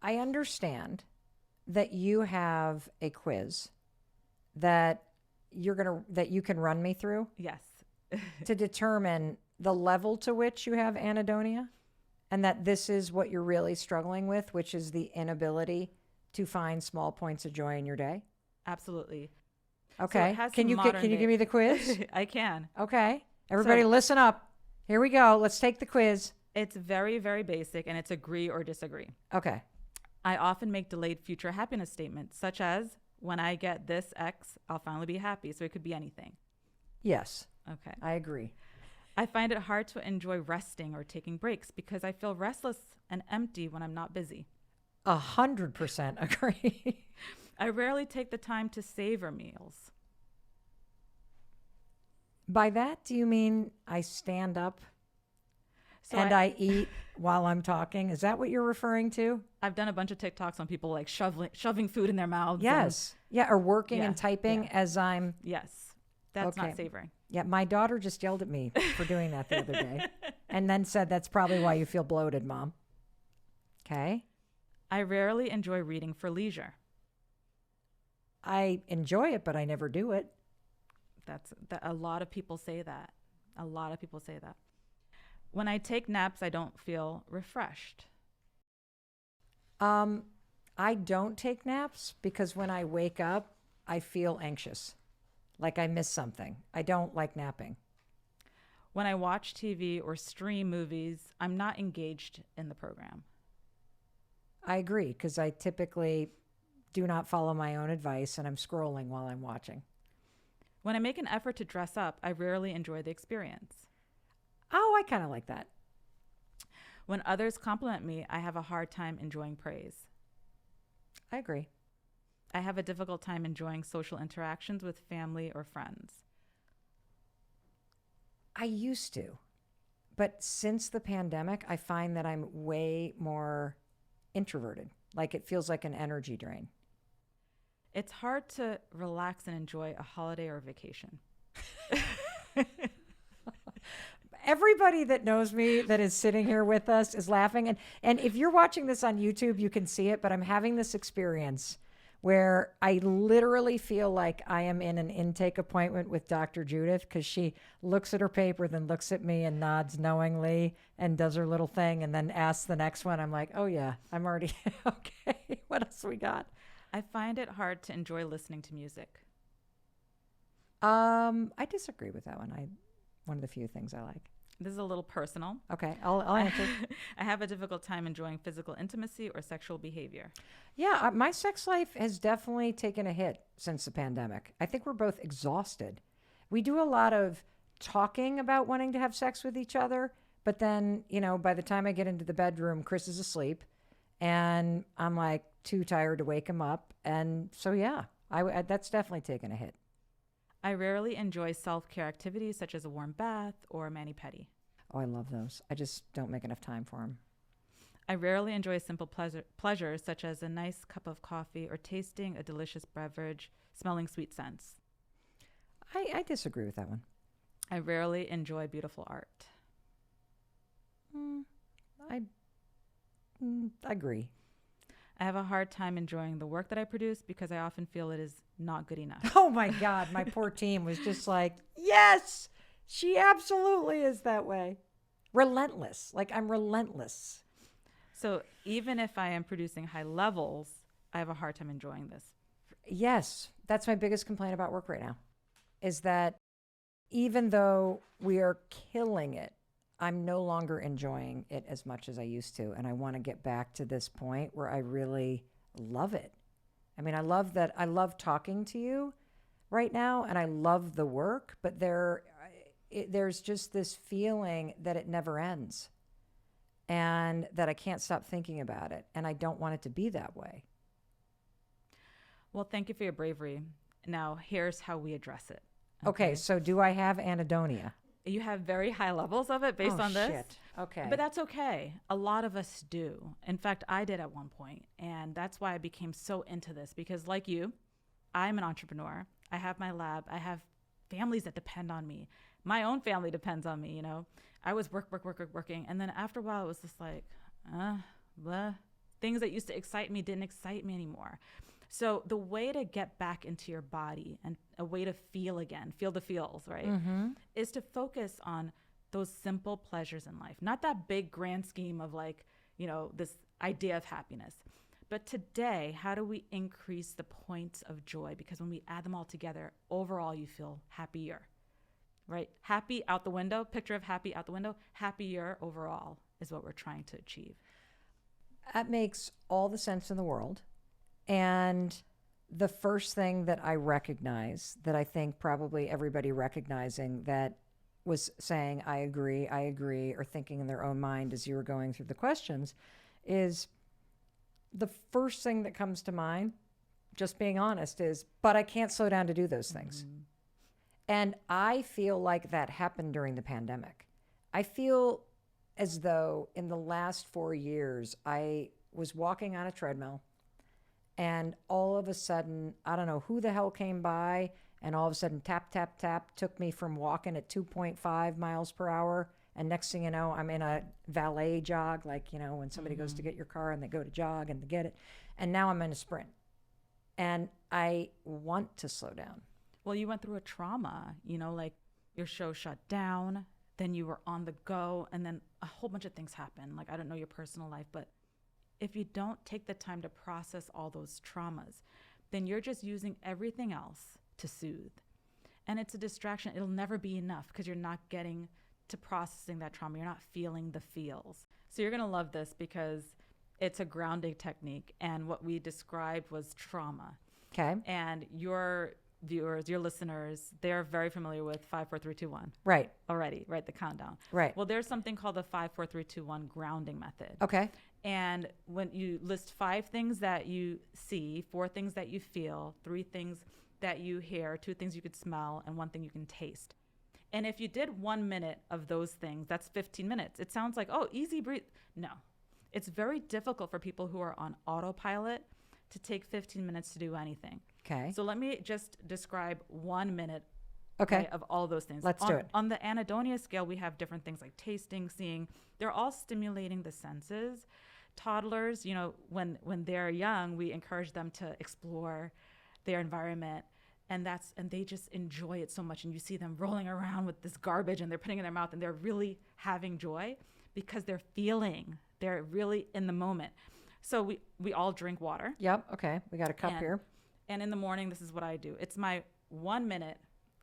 I understand that you have a quiz that that you can run me through Yes. to determine the level to which you have anhedonia, and that this is what you're really struggling with, which is the inability to find small points of joy in your day. Absolutely. So it Okay. has Can some you get, modern can you give day. me the quiz? I can. Okay. Everybody So listen up. Here we go. Let's take the quiz. it's very, very basic, and it's agree or disagree. Okay. I often make delayed future happiness statements, such as, when I get this X, I'll finally be happy. So it could be anything. Yes, Okay. I agree. I find it hard to enjoy resting or taking breaks because I feel restless and empty when I'm not busy. 100% agree. I rarely take the time to savor meals. By that, do you mean I stand up So and I eat while I'm talking? Is that what you're referring to? I've done a bunch of TikToks on people like shoving food in their mouths. Yes. Yeah, or working Yeah, and typing yeah. as I'm. Yes. That's Okay. not savoring. Yeah, my daughter just yelled at me for doing that the other day and then said, that's probably why you feel bloated, Mom. Okay. I rarely enjoy reading for leisure. I enjoy it, but I never do it. A lot of people say that. A lot of people say that. When I take naps, I don't feel refreshed. I don't take naps because when I wake up, I feel anxious, like I miss something. I don't like napping. When I watch TV or stream movies, I'm not engaged in the program. I agree because I typically do not follow my own advice and I'm scrolling while I'm watching. When I make an effort to dress up, I rarely enjoy the experience. Oh, I kind of like that. When others compliment me, I have a hard time enjoying praise. I agree. I have a difficult time enjoying social interactions with family or friends. I used to, but since the pandemic, I find that I'm way more introverted. Like it feels like an energy drain. It's hard to relax and enjoy a holiday or vacation. Everybody that knows me that is sitting here with us is laughing. And if you're watching this on YouTube, you can see it, but I'm having this experience where I literally feel like I am in an intake appointment with Dr. Judith because she looks at her paper, then looks at me and nods knowingly and does her little thing and then asks the next one. I'm like, oh yeah, I'm already okay. What else we got? I find it hard to enjoy listening to music. I disagree with that one. One of the few things I like. This is a little personal. Okay, I'll answer. I have a difficult time enjoying physical intimacy or sexual behavior. Yeah, my sex life has definitely taken a hit since the pandemic. I think we're both exhausted. We do a lot of talking about wanting to have sex with each other, but then, by the time I get into the bedroom, Chris is asleep and I'm like too tired to wake him up. And so, yeah, that's definitely taken a hit. I rarely enjoy self-care activities such as a warm bath or a mani-pedi. Oh, I love those. I just don't make enough time for them. I rarely enjoy simple pleasures such as a nice cup of coffee or tasting a delicious beverage, smelling sweet scents. I disagree with that one. I rarely enjoy beautiful art. I agree. I have a hard time enjoying the work that I produce because I often feel it is not good enough. Oh my God, my poor team was just like, yes, she absolutely is that way. Relentless. Like I'm relentless. So even if I am producing high levels, I have a hard time enjoying this. Yes, that's my biggest complaint about work right now, is that even though we are killing it, I'm no longer enjoying it as much as I used to. And I want to get back to this point where I really love it. I mean, I love talking to you right now and I love the work, but there's just this feeling that it never ends and that I can't stop thinking about it. And I don't want it to be that way. Well, thank you for your bravery. Now, here's how we address it. Okay, so do I have anhedonia? You have very high levels of it based on this. Shit. Okay. But that's okay. A lot of us do. In fact, I did at one point, and that's why I became so into this because like you, I'm an entrepreneur. I have my lab. I have families that depend on me. My own family depends on me, I was working. And then after a while, it was just like, blah. Things that used to excite me didn't excite me anymore. So the way to get back into your body and a way to feel again, feel the feels, right, is to focus on those simple pleasures in life, not that big grand scheme of like, this idea of happiness. But today, how do we increase the points of joy? Because when we add them all together, overall, you feel happier, right? Happy out the window, picture of happy out the window, happier overall is what we're trying to achieve. That makes all the sense in the world. And the first thing that I recognize, that I think probably everybody recognizing that was saying, I agree, or thinking in their own mind as you were going through the questions, is the first thing that comes to mind, just being honest, is, but I can't slow down to do those things. And I feel like that happened during the pandemic. I feel as though in the last 4 years, I was walking on a treadmill and all of a sudden, I don't know who the hell came by, and all of a sudden, tap, tap, tap, took me from walking at 2.5 miles per hour. And next thing you know, I'm in a valet jog, like, when somebody goes to get your car and they go to jog and to get it. And now I'm in a sprint. And I want to slow down. Well, you went through a trauma, like your show shut down, then you were on the go, and then a whole bunch of things happened. Like, I don't know your personal life, but if you don't take the time to process all those traumas, then you're just using everything else to soothe. And it's a distraction. It'll never be enough because you're not getting to processing that trauma. You're not feeling the feels. So you're going to love this because it's a grounding technique. And what we described was trauma. Okay. And your viewers, your listeners, they're very familiar with 5, 4, 3, 2, 1. Right. Already, right? The countdown. Right. Well, there's something called the 5, 4, 3, 2, 1 grounding method. Okay. And when you list 5 things that you see, 4 things that you feel, 3 things that you hear, 2 things you could smell, and 1 thing you can taste. And if you did 1 minute of those things, that's 15 minutes. It sounds like, oh, easy breathe. No, it's very difficult for people who are on autopilot to take 15 minutes to do anything. Okay. So let me just describe 1 minute okay. of all those things. Let's do it. On the anhedonia scale, we have different things like tasting, seeing. They're all stimulating the senses. Toddlers, when they're young, we encourage them to explore their environment. And they just enjoy it so much. And you see them rolling around with this garbage and they're putting it in their mouth and they're really having joy because they're really in the moment. So we all drink water. Yep. Okay. We got a cup here. And in the morning, this is what I do. It's my 1 minute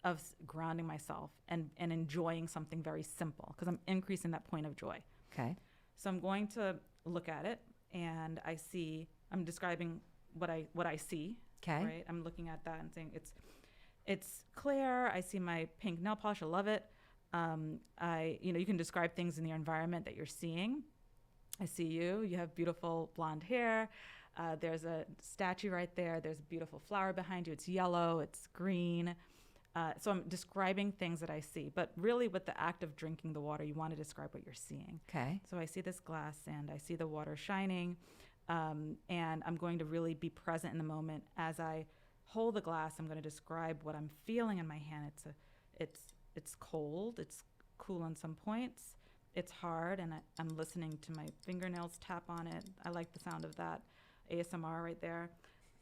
of grounding myself and enjoying something very simple because I'm increasing that point of joy. Okay. So I'm going to look at it and I'm describing what I see. Okay. Right. I'm looking at that and saying it's clear. I see my pink nail polish. I love it. You can describe things in your environment that you're seeing. I see you. You have beautiful blonde hair. There's a statue right there. There's a beautiful flower behind you. It's yellow. It's green. So I'm describing things that I see. But really, with the act of drinking the water, you want to describe what you're seeing. Okay. So I see this glass and I see the water shining. And I'm going to really be present in the moment. As I hold the glass, I'm going to describe what I'm feeling in my hand. It's cold. It's cool on some points. It's hard, and I'm listening to my fingernails tap on it. I like the sound of that ASMR right there.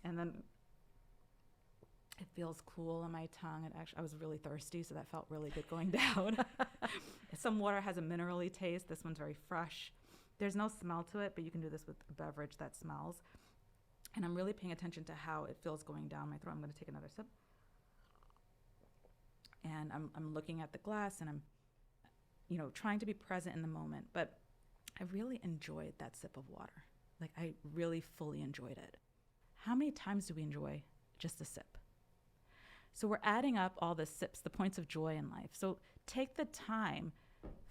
And then it feels cool on my tongue. And actually, I was really thirsty, so that felt really good going down. Some water has a minerally taste. This one's very fresh. There's no smell to it, but you can do this with a beverage that smells. And I'm really paying attention to how it feels going down my throat. I'm going to take another sip. And I'm looking at the glass, and I'm, trying to be present in the moment. But I really enjoyed that sip of water. Like, I really fully enjoyed it. How many times do we enjoy just a sip? So we're adding up all the sips, the points of joy in life. So take the time.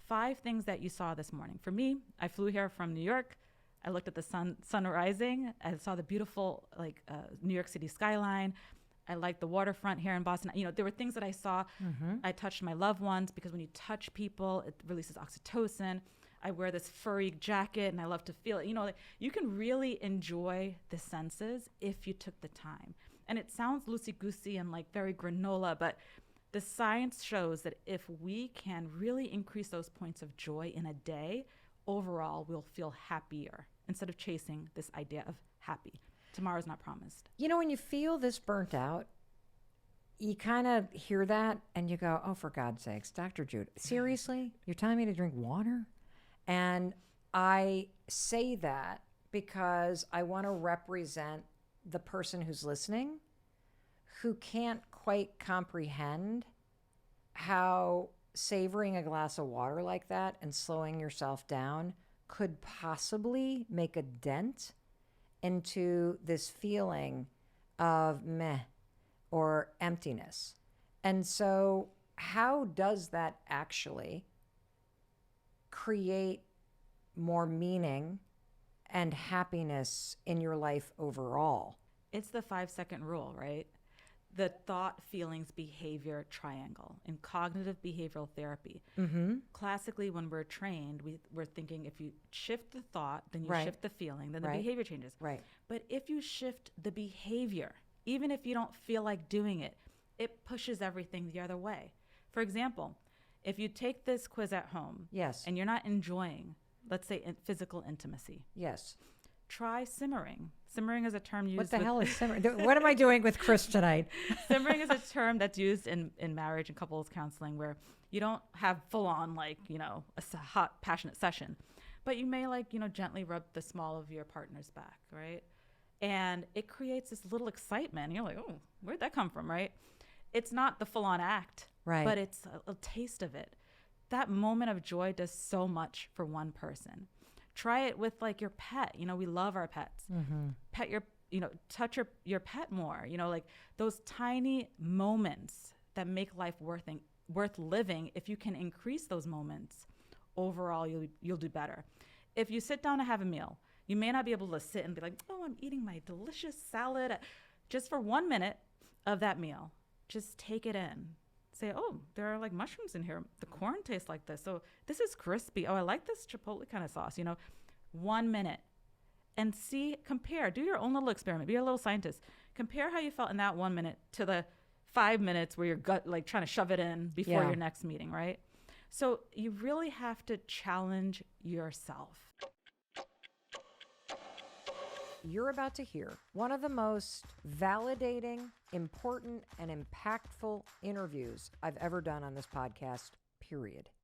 5 things that you saw this morning. For me, I flew here from New York. I looked at the sun rising. I saw the beautiful New York City skyline. I liked the waterfront here in Boston. There were things that I saw. Mm-hmm. I touched my loved ones because when you touch people, it releases oxytocin. I wear this furry jacket and I love to feel it. You can really enjoy the senses if you took the time. And it sounds loosey-goosey and like very granola, but the science shows that if we can really increase those points of joy in a day, overall, we'll feel happier instead of chasing this idea of happy. Tomorrow's not promised. You know, when you feel this burnt out, you kind of hear that and you go, oh, for God's sakes, Dr. Jude, seriously? You're telling me to drink water? And I say that because I want to represent the person who's listening who can't quite comprehend how savoring a glass of water like that and slowing yourself down could possibly make a dent into this feeling of meh or emptiness. And so how does that actually create more meaning and happiness in your life overall? It's the 5-second rule, right? The thought, feelings, behavior triangle in cognitive behavioral therapy. Mm-hmm. Classically, when we're trained, we're thinking if you shift the thought, then you Right. shift the feeling, then the Right. behavior changes. Right. But if you shift the behavior, even if you don't feel like doing it, it pushes everything the other way. For example, if you take this quiz at home Yes. and you're not enjoying, let's say, physical intimacy, Yes. try simmering. Simmering is a term used. What the hell is simmering? What am I doing with Chris tonight? Simmering is a term that's used in marriage and couples counseling where you don't have full on a hot, passionate session, but you may gently rub the small of your partner's back, right? And it creates this little excitement. You're like, oh, where'd that come from, right? It's not the full on act, Right. but it's a taste of it. That moment of joy does so much for one person. Try it with your pet. We love our pets. Mm-hmm. Touch your pet more. Those tiny moments that make life worth living. If you can increase those moments, overall you'll do better. If you sit down to have a meal, you may not be able to sit and be like, oh, I'm eating my delicious salad. Just for 1 minute of that meal, just take it in. Say, oh, there are mushrooms in here. The corn tastes like this. So this is crispy. Oh, I like this chipotle kind of sauce. 1 minute. And compare. Do your own little experiment. Be a little scientist. Compare how you felt in that 1 minute to the 5 minutes where your gut trying to shove it in before Yeah. your next meeting, right? So you really have to challenge yourself. You're about to hear one of the most validating, important, and impactful interviews I've ever done on this podcast, period.